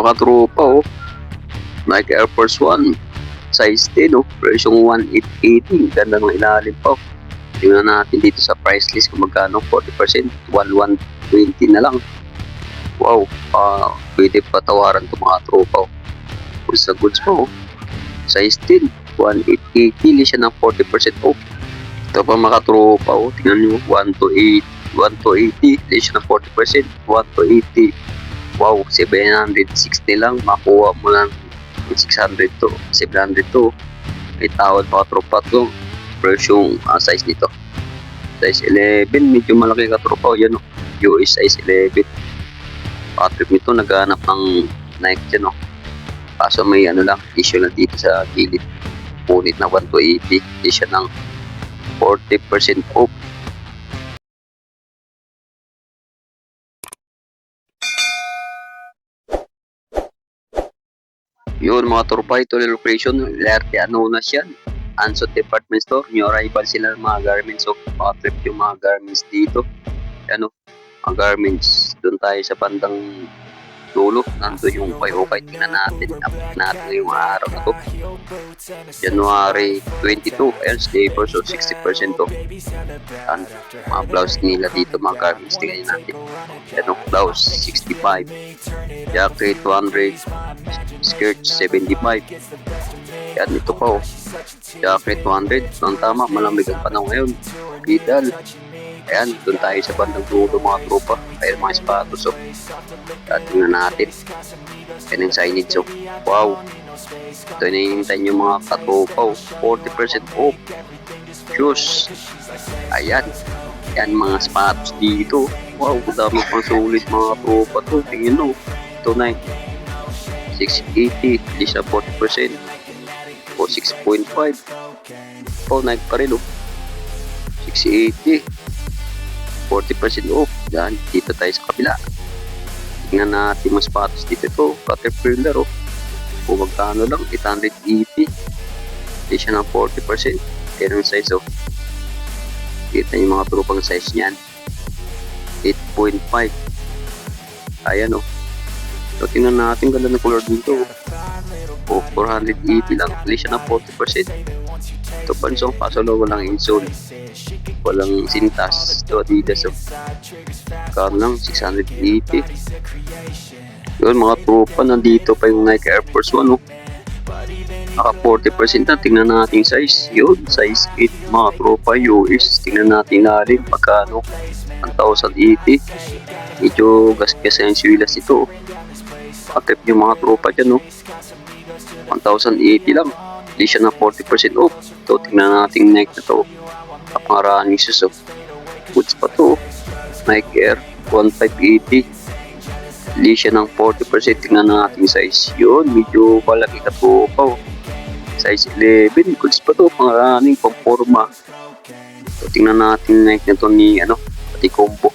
Katropa oh. Nike Air Force 1. Size 10 oh. Presyong 1,880. Ganda ng ilalim pa oh. Tingnan natin dito sa price list kung magkano. 40%. 1,120 na lang. Wow. Pwede patawaran ito mga tropa oh. Goods na goods pa oh. Size 10. 1,880. Hindi siya ng 40% off. Ito pa mga tropa oh. Tingnan nyo. 1,280. Hindi siya ng 40%. 1,280. Wow. 760 lang. Makuha mo lang 600 to 700 to. May tawad mga tropa to. Presyong size nito. Size 11. Medyo malaki katropa oh. Yan oh. US size 11. Patrip nito. Naghanap ng Nike dyan oh. Kaso may ano lang. Issue lang dito sa gilid. Punit na 1,280. Hindi siya ng 40% off. Yun mga tropa, ito location, Lerte Anonas yan. Ansot Department Store, new arrival sila ng mga garments. So, trip yung mga garments dito. Ano, mga garments. Doon tayo sa bandang dulo. Nandun yung ukay-ukay. Tingnan natin. Update natin yung araw na to. January 22. Ayan, stable. So, 60% to. And, mga blouse nila dito, mga garments. Tingnan natin. Ano, blouse, 65. Jacket, 200. Skirt, 75. Yan, ito pa oh. Jacket, 200. Ang tama, malamig ang panahon ngayon. Bidal. Ayan, doon tayo sa bandang dulo mga tropa. Ayan mga sapatos oh. At tingnan natin. Ayan yung signage oh. Wow. Ito na hinintay yung mga katropa oh. 40% off. Shoes. Ayan. Ayan mga sapatos dito. Wow, dami pang sulit mga tropa to. Tingnan oh. Ito na 680. Hindi siya 40%. O 6.5. Oh, Nike pa rin oh. 680. 40% off. Yan, dito tayo sa kabila. Tingnan natin mas sapatos dito ito. Caterpillar oh. Kung magkano lang, 880. Hindi siya ng 40%. Pero yung size oh. Kita yung mga tropang size niyan. 8.5. Ayan oh. So tingnan natin ganda ng color dito oh. 480 lang. Hindi siya ng 40%. Ito pansong pasalo walang insole. Walang sintas. Ito Adidas oh. Kano lang 680. Yun mga tropa, nandito pa yung Nike Air Force 1 oh. Naka 40% na. Tingnan natin size. Yun, size 8 mga tropa US. Tingnan natin natin pagkano. 1,080. Medyo gas-gas yung siwilas ito oh. Patrip yung mga tropa dyan oh. 1,080 lang. Hindi siya ng 40% off. Ito, tingnan natin Nike na to. Kapangaraan shoes oh. Goods pa to. Nike Air 1,580. Hindi siya ng 40%. Tingnan natin size. Yun, medyo malaki ka to pa oh. Size 11. Goods pa to. Pangaraning pamporma. Ito, tingnan natin Nike na to ni ano, pati combo.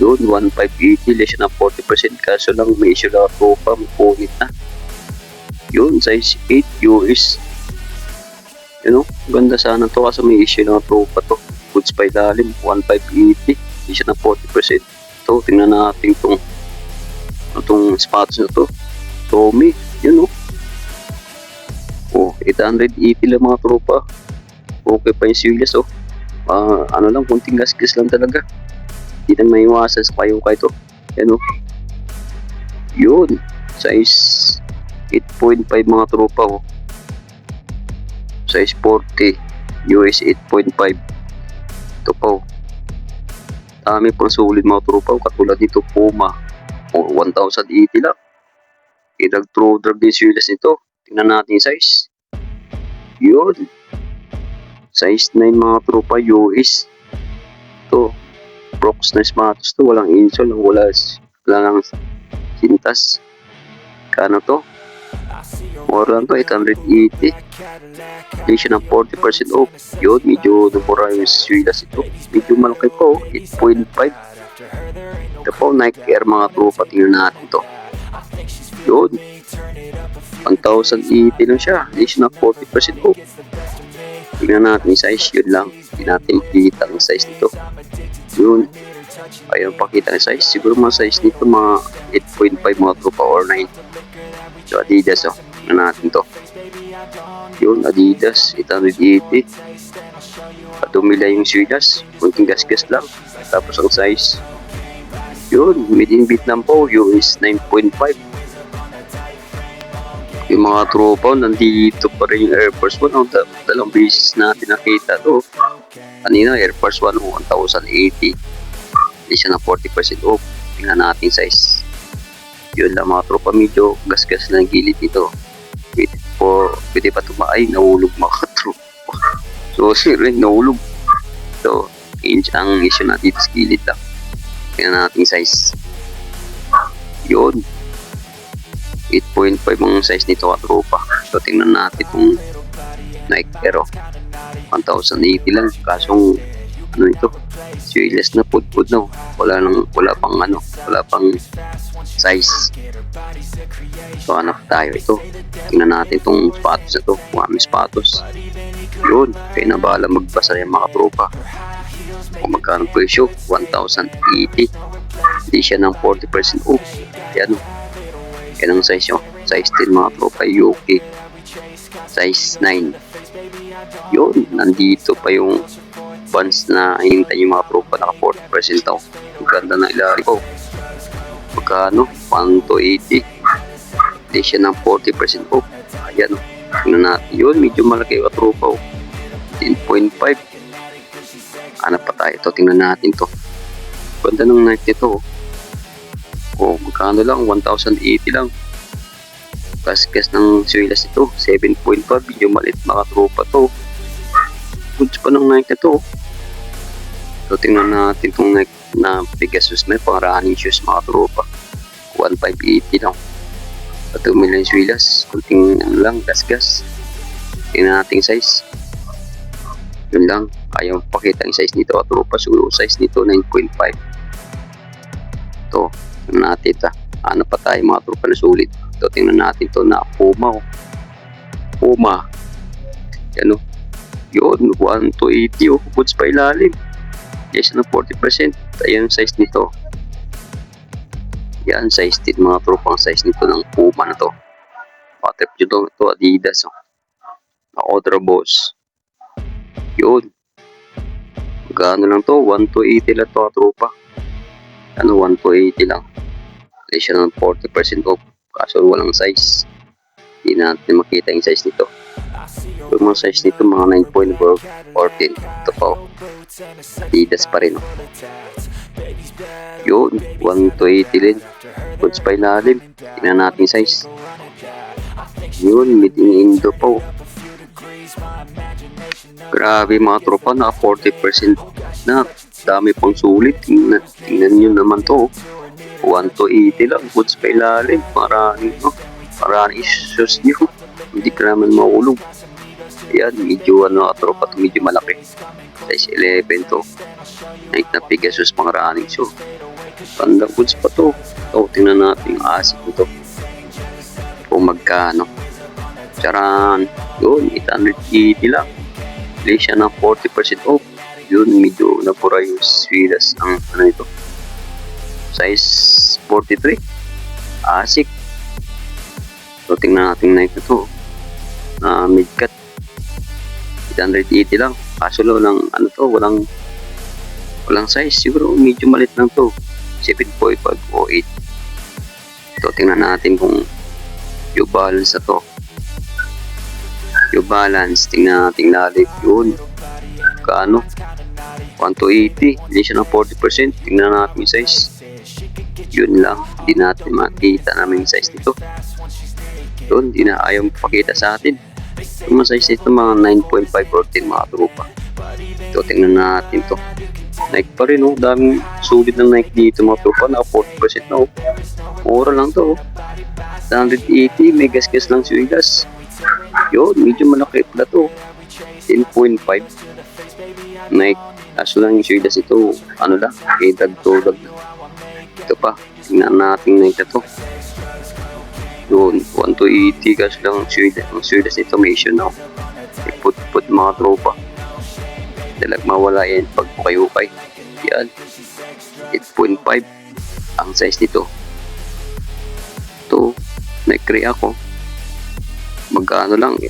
Yun, 1,580. Hindi siya ng 40%. Kaso lang may issue lang to pa. May punit na. Yun, size 8 US. Yun o, ganda sana to kasi may issue na tropa to. Goods pa ilalim, 1,580. Hindi siya na 40%. Ito, tingnan natin itong sapatos na to. Tommy, yun o. Oh, 880 lang mga tropa. Okay pa yung siwilas o. Ano lang, kunting gas-gas lang talaga. Hindi na may iwasan sa kayo to. Yan o. Yun, size 8.5 mga tropa oh. Size 40 US 8.5. Ito pa oh. Dami pang sulit mga tropa oh. Katulad dito Puma oh, 1,080 lang. Drag din siwilas nito. Tingnan natin size. Yun, size 9 mga tropa US. Ito Brooks na sapatos to. Walang insole, wala lang sintas. Kano to? More lang to, 880. Hindi siya ng 40% off. Yun, medyo dumura yung siwilas ito. Medyo malaki po, 8.5. Ito po, Nike Air mga tropa. Tingnan natin to. Yun, 1,080 lang siya. Hindi siya ng 40% off. Tingnan natin yung size. Yun lang. Hindi natin makikita ang size nito. Yun. Ayun, pakita ng size. Siguro mga size nito mga 8.5 mga tropa or 9. So Adidas na natin to. Yun, Adidas 880. At tumila yung swidas, kunting gasgas lang. Tapos ang size, yun, made in Vietnam po, US 9.5. Yung mga tropa, nandito pa rin yung Air Force One. Dalawang beses natin nakita to. Kanina, Air Force One 1,080. Hindi siya ng 40% off. Tingnan natin size. Yun lang mga tropa, medyo gasgas na ang gilid dito. Pwede pa tumaay, nahulog mga tropa. So, rin nahulog. So, ang issue natin dito sa gilid lang. Tingnan natin size. Yun. 8.5 ang size nito ka tropa. So, tingnan natin itong Nike Air. 1,080 lang. Kasong, ano ito? Sueless na, pud-pud na. Wala pang size. So, hanap tayo ito. Tingnan natin itong sapatos na ito. May sapatos. Yun. Kaya na bahala magbasa yung mga tropa. Kung magkano presyo, 1,080. Hindi siya ng 40% off. Yan o. Yan ang size nyo. Size 10 mga tropa. UK. Size 9. Yun. Nandito pa yung buns na hinintay yung mga tropa. Naka 40% daw. Ang ganda na ilalim ko. Magkano? 1,280. Hindi siya ng 40% off. Ayan o. Tingnan natin. Yun. Medyo malaki yung tropa o. 10.5. Hanap pa tayo ito. Tingnan natin to. Ganda ng Nike nito. Magkano lang? 1,080 lang. Gasgas ng suelas ito. 7.5. Medyo maliit mga tropa to. Goods pa ng Nike ito. So tingnan natin itong Nike na Pegasus na pang running shoes mga tropa. 1,580 lang. At tumila yung suelas. Kunting lang. Gasgas. Tingnan natin size. Yun lang. Ayaw pakita yung size nito at tropa. Siguro size nito 9.5. Ito. Tingnan natin ito. Ano pa tayo mga tropa na sulit. Ito tingnan natin ito na Puma. Puma. Yan o. Yun. 1,280 o. Goods pa ilalim. Yes na 40%. Ayan size nito. Yan size din mga tropa. Ang size nito ng Puma na to. Patip nyo ito. Adidas o. Ultra Boss. Yun. Gano lang to? 1,280 lang to tropa. Ano 1,280 lang. Kaya siya ng 40% off. Kaso walang size. Hindi natin makita yung size nito. Yung mga size nito mga 9.14. Ito pa o. Adidas pa rin o. Yun. 1,280 din. Goods pa ilalim. Tingnan natin size. Yun. Made in Indo pa o. Grabe mga tropa na 40% na. Dami pang sulit. Tingnan nyo naman to. 1,280 lang. Goods pa ilalim. Maraming issues nyo. Hindi ka naman maulog. Ayan. Medyo tropa to. Medyo malaki. Size 11 to. Nike na Pegasus pang running shoe. Pandang goods pa to. So, tingnan natin yung asik nito. Kung magkano. Charan. Yun. 880 lang. Play siya ng 40% off. Yun, medyo napura yung swidas ang ito. Size 43. Asik. So, tingnan natin na ito. Mid-cut. 880 lang. Kaso lang, walang size. Siguro, medyo malit lang to. 7.5 o 8. So, tingnan natin kung yung balance na to. Yung balance, tingnan natin lalit yun. Kaano? 1,280. Hindi siya ng 40%. Tingnan natin yung size. Yun lang. Hindi natin makita namin yung size nito. Yun, hindi na ayaw pakita sa atin. Yung mga size nito, mga 9.5 or 10 mga tropa. Ito, tingnan natin to. Nike pa rin, oh. Daming sulit ng Nike dito mga tropa. Naka 40% na, oh. Mura lang to, oh. 180. May gas-gas lang suigas. Yun, medyo malaki pala to. 10.5. Nike. Kaso lang yung suidas ito, dag-to-dag. Ito pa, tingnan natin na ito to. Yun, 1,280 kaso lang yung suidas ito, may issue na. Put mga tropa. Dalag mawala yan pag ukay-ukay. Yan, 8.5 ang size nito. Ito, nag-crea ako. Magkano lang eh.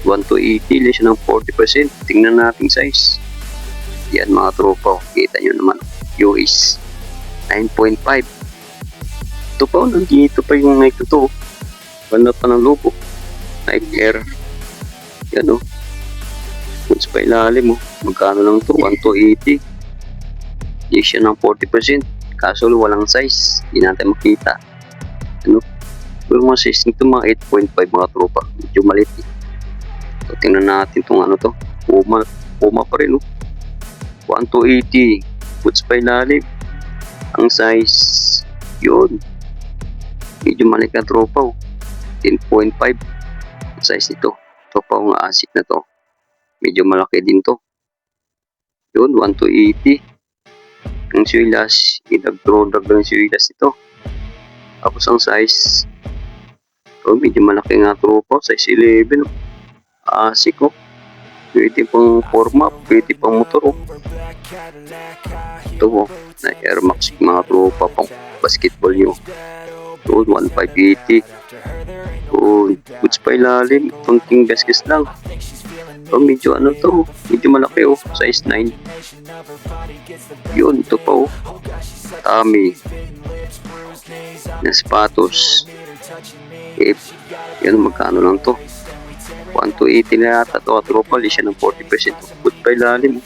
1 to 80, less ng 40%. Tingnan natin size. Yan mga tropa. Kita nyo naman. US 9.5. Ito pa, nandito pa yung Nike to. Ganda pa ng logo. Nike Air. Yan o. Kung sa ilalim mo, magkano lang to? 1 to 80. Less siya ng 40%. Kaso walang size. Hindi natin makita. Ano? Pero mga size nito mga 8.5 mga tropa. Medyo maliit eh. So, tingnan natin itong ano to. Puma pa rin, no? 1 to 80. Boots pa ilalim. Ang size, yun. Medyo maliit na tropa, oh. 10.5. Ang size nito. Ito pa ang ASIC na to. Medyo malaki din to. Yun, 1 to 80. Ang siwilas, idagdrag ng siwilas ito. Tapos ang size, ito, medyo malaki nga tropa. Size 11, oh. ASIC, oh. Pwede pang forma, pwede pang motor, oh. Ito, oh, na Air Max mga tropa pang basketball nyo. Ito, 1580. Ito, goods pa ilalim, konting gasgas lang. Ito, medyo ano to, medyo malaki, oh, size 9. Yun, ito pa, oh, Tommy na sapatos. Yan, magkano lang to? 1 to 80 na yata ito, tropa. Less siya ng 40%. Good pa ilalim.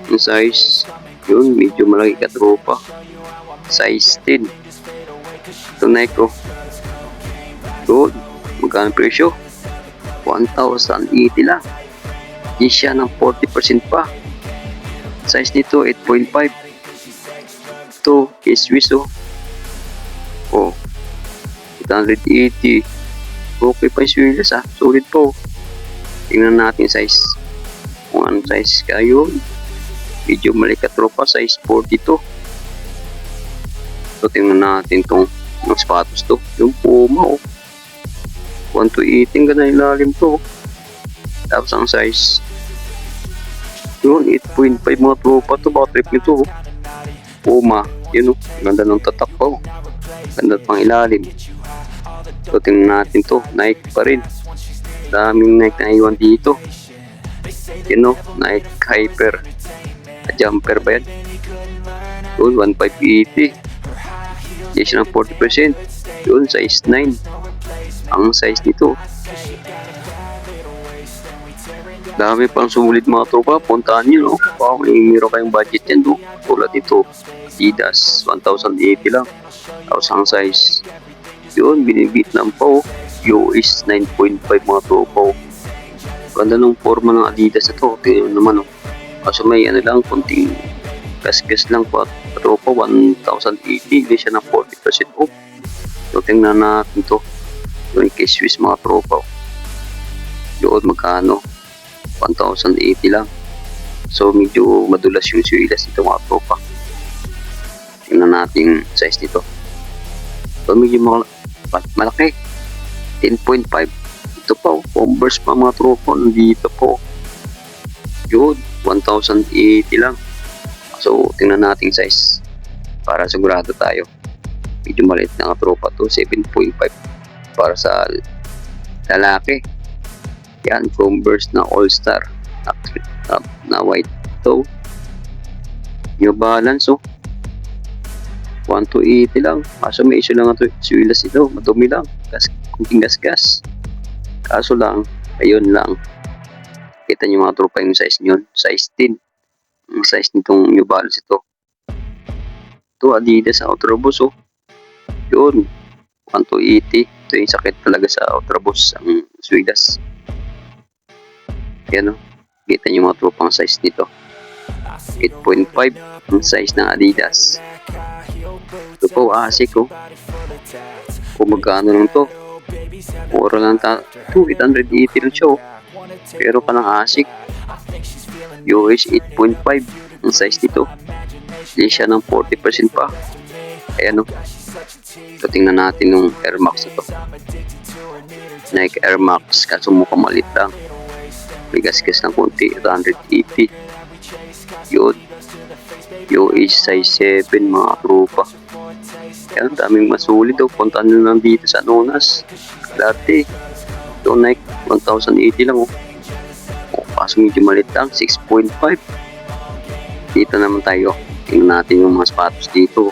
Yung size, yun, medyo malaki ka tropa. Size 10. Ito Nike, oh. Good. Magkano presyo? 1,080 lang. Less siya ng 40% pa. Size nito 8.5. Ito is Swiss, oh. Oh, 880. Okay pa yung swilas, ah. Solid po. Tingnan natin size. Kung anong size kayo. Medyo malikat tropa. Size 42. So, tingnan natin tong sapatos to. Yung Puma, oh. 1 to 80. Ganda ilalim to. Tapos ang size. Yun, 8.5 mga tropa to. Baka trip nito, oh. Puma. Yun, oh. Ganda ng tatak pa, oh. Ganda pang ilalim. So, tingnan natin to. Nike pa rin. Daming Nike na iwan dito. Yun, no? Nike Hyper. Jumper ba yan? Yun, 1580. Yes, ng 40%. Yun, size 9. Ang size nito. Dami pang sulit mga tropa. Puntahan nyo, no? Wow, may meron kayong budget yan, no? Tulad ito. Adidas, 1,080 lang. Tapos ang size. Yun, binibit ng po. US 9.5 mga tropa. Ganda ng forma ng Adidas na to. Tingnan naman, oh. Kaso may ano lang, kunting gas-gas lang po. Tropa, 1,080. Hindi siya ng 40% off. So, tingnan natin to. Yun, kay Swiss mga tropa. Yun, magkano? 1,080 lang. So, medyo madulas yung swilas nito mga tropa. Tingnan natin size nito. So, medyo malaki. 10.5. Ito pa, oh. Converse pa mga tropa. Nandito po. Yun, 1,080 lang. So, tingnan natin size. Para sigurado tayo. Medyo maliit na mga tropa to. 7.5. Para sa lalaki. Yan, Converse na All-Star. Na white to. New Balance, oh. 1 to 80 lang. Kaso may issue lang ito. Siwilas ito. Madumi lang. Kunting gas-gas. Kaso lang, ayun lang. Kita nyo mga tropa yung size nyo. Size 10. Ang size nitong New Balance ito. Ito Adidas Ultraboost, oh. Yun. 1 to 80. Ito yung sakit talaga sa Ultraboost. Ang siwilas. Yan, oh. Kita nyo mga tropa ang size nito. 8.5 ang size ng Adidas. Ito po, ASIC, oh. Kung magkano lang to. Mura lang ito, 880 lang siya, oh. Pero pa ng ASIC. US 8.5 ang size nito. Hindi siya ng 40% pa. Ayan, oh. So, tingnan natin yung Air Max ito. Nike Air Max. Kaso mukhang malit lang. May gas-gas ng konti. 880. Yun. US size 7 mga tropa. Yan, daming masulit oh. Punta nyo lang dito sa Nonas. Dati, ito Nike, 1,080 lang oh. Oh, kaso medyo malit lang, 6.5. Dito naman tayo. Tingnan natin yung mga sapatos dito.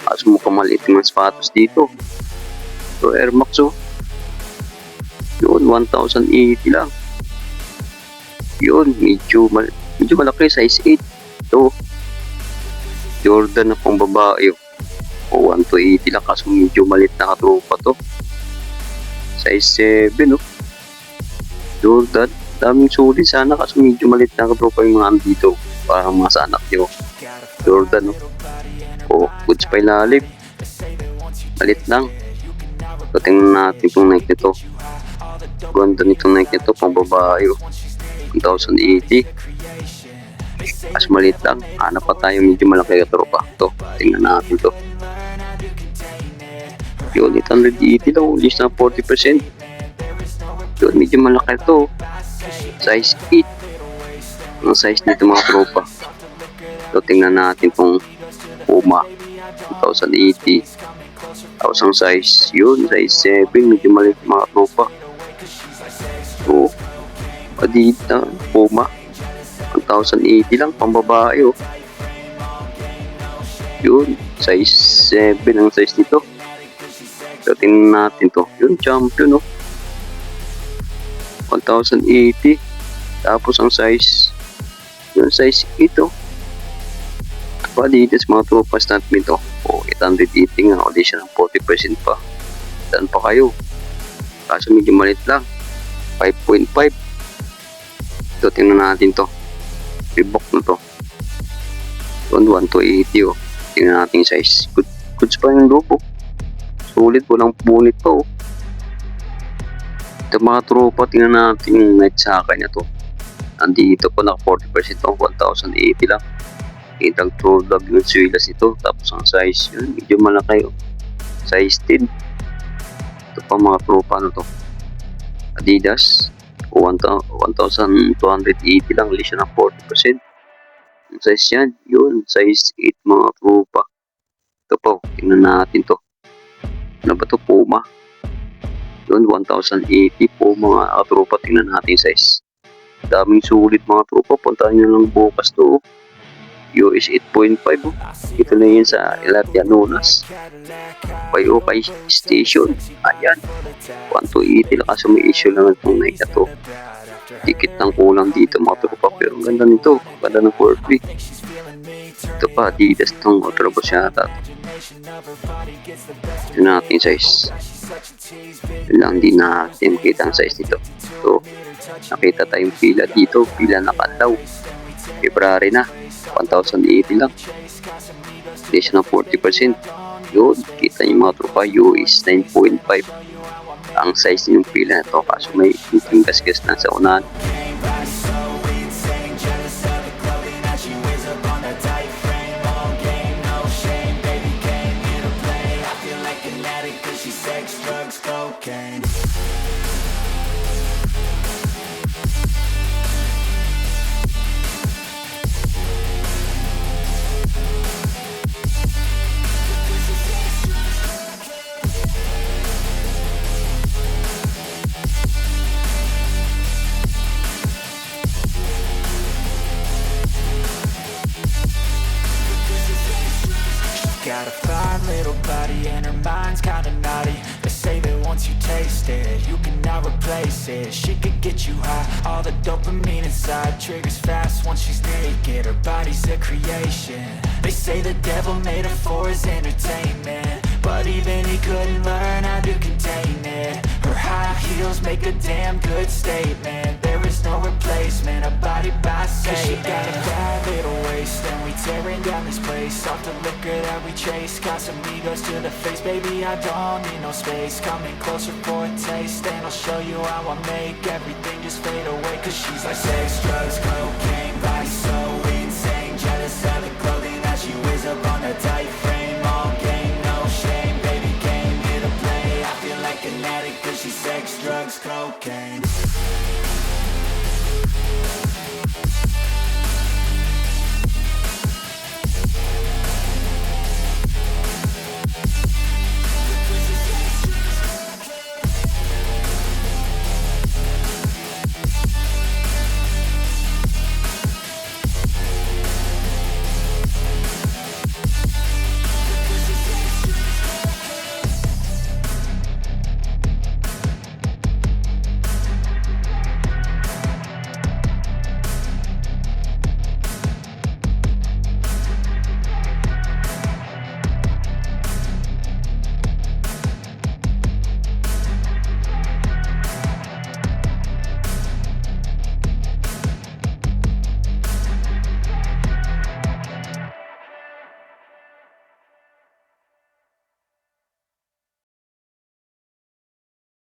Kaso mukhang maliit yung mga sapatos dito. So Air Max oh. Yun, 1,080 lang. Yun, medyo malaki, size 8. Ito, Jordan na pang babae. O, 1,280 lang, kaso medyo malit na katropa to. Size 7, no? Jordan, daming sulit sana, kaso medyo malit na katropa yung mga andito. Para mga sa anak nyo. Jordan, no? O, goods pa ilalim. Malit lang. So, tingnan natin itong Nike nito. Ganda nitong Nike nito, pang babae. 1,080. Mas maliit lang. Hanap pa tayo medyo malaki ka tropa. Ito, tingnan natin to. Yun, 880 daw. List na 40%. Yun, medyo malaki to. Size 8. Ang size nito mga tropa. So, tingnan natin tong Puma. 1,080. Tapos ang size, yun, size 7. Medyo maliit mga tropa. So, Adidas, Puma. 1,080 lang, pambabae oh. Yun, size 7 ang size nito. So, tingnan natin to. Yun, champion oh. 1,080. Tapos ang size, yun, size 8 oh. Adidas, mga tropas natin ito. O, 880 nga. O, di siya ng 40% pa. Saan pa kayo? Kaso medyo malit lang. 5.5. Ito, tingnan natin to. Reebok na to. 1,280 oh. Tingnan natin yung size. Goods pa yung logo. Sulit, walang punit pa oh. Ito mga tropa, tingnan natin yung net sa akin na to. Andito po naka 40% oh. 1,080 lang. Kitang true log yung swilas ito. Tapos ang size yun, medyo malaki oh. Size 10. Ito pa mga tropa, ano to? Adidas. 1,280 lang, list siya ng 40%. Ang size yan, yun, size 8 mga tropa. Ito po, tingnan natin to. Ano ba to, Puma? Yun, 1,080 po mga tropa, tingnan natin size. Daming sulit mga tropa, puntahan nyo lang bukas to. US 8.5 oh. Ito na yun sa Elatia Nonas. Okay station. Ayan. 1,280 lang, kaso may issue lang itong Nike na to. Tikit lang kulang dito mga tropa, pero ang ganda nito. Ganda ng Furby. Ito pa, Adidas itong Ultraboost siya ata. Ito natin size. Ito lang, di natin makita ang size nito. So, nakita tayong pila dito. Pila na kalaw. February na. 1,080 lang. Hindi siya ng 40%. Yun, kita niyo mga tropa, US 9.5. Ang size ng pila na ito, kaso may kunting gasgas na sa unahan. Got a fine little body and her mind's kinda naughty. They say that once you taste it, you cannot replace it. She could get you high, all the dopamine inside triggers fast once she's naked. Her body's a creation. They say the devil made her for his entertainment, but even he couldn't learn how to contain it. Her high heels make a damn good statement. There is no replacement, a body by Satan. She got a bad little waist and we tearing down this place. Off the liquor that we chase, got some egos to the face. Baby, I don't need no space. Coming closer for a taste, and I'll show you how I make everything just fade away. Cause she's like sex, drugs, cocaine, body so insane. Jealous of the clothing that she wears up on a tight frame. All game, no shame, baby came here to play. I feel like an addict cause she's sex, drugs, cocaine.